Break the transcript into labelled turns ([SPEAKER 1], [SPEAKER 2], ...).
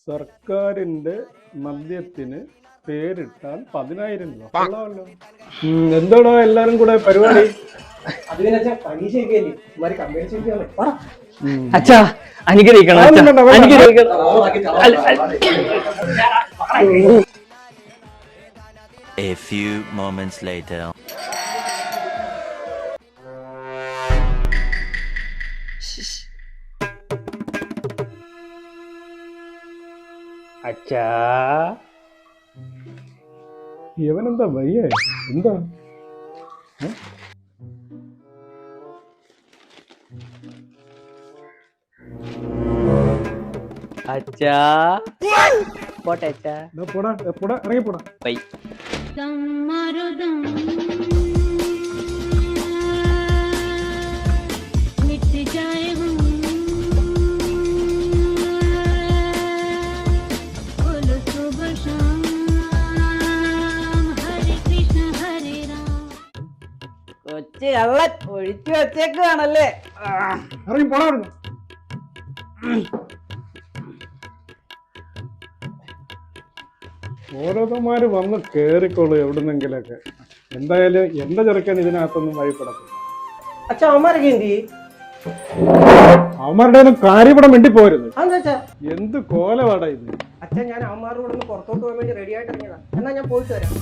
[SPEAKER 1] സർക്കാരിന്റെ മദ്യത്തിന് പേരിട്ടാൽ 10,000 രൂപ. കൊള്ളാമല്ലോ. എന്താടോ എല്ലാരും കൂടെ പരിപാടി?
[SPEAKER 2] അച്ഛാ അനുഗ്രഹിക്കണം അനുഗ്രഹിക്കണം.
[SPEAKER 3] A few moments later.
[SPEAKER 2] അച്ഛാ
[SPEAKER 1] ഇവനെന്താ വയ്യേ? എന്താ
[SPEAKER 2] അച്ഛാ പോട്ടെ അച്ഛാ.
[SPEAKER 1] പോടാ പോടാ ഇറങ്ങി പോടാ.
[SPEAKER 2] ബൈ. കൊച്ചി കള്ളൻ ഒഴിച്ചു വെച്ചേക്കാണല്ലേ.
[SPEAKER 1] ഇറങ്ങി പോടാ. ഓരോരുത്തന്മാര് വന്ന് കേറിക്കോളൂ എവിടുന്നെങ്കിലൊക്കെ. എന്തായാലും എന്റെ ചെറുക്കൻ ഇതിനകത്തൊന്നും വഴിപ്പെടത്തില്ല. അവന്മാരുടെ കാര്യപടം വേണ്ടി പോരുത്. എന്ത് കോലവാടാ ഇത്?
[SPEAKER 4] അച്ഛൻ ഞാൻ അവന്മാരുടെ പുറത്തോട്ട് പോകാൻ വേണ്ടി റെഡി ആയിട്ട് ഇറങ്ങിയതാ. എന്നാ ഞാൻ പോയിട്ട് വരാം.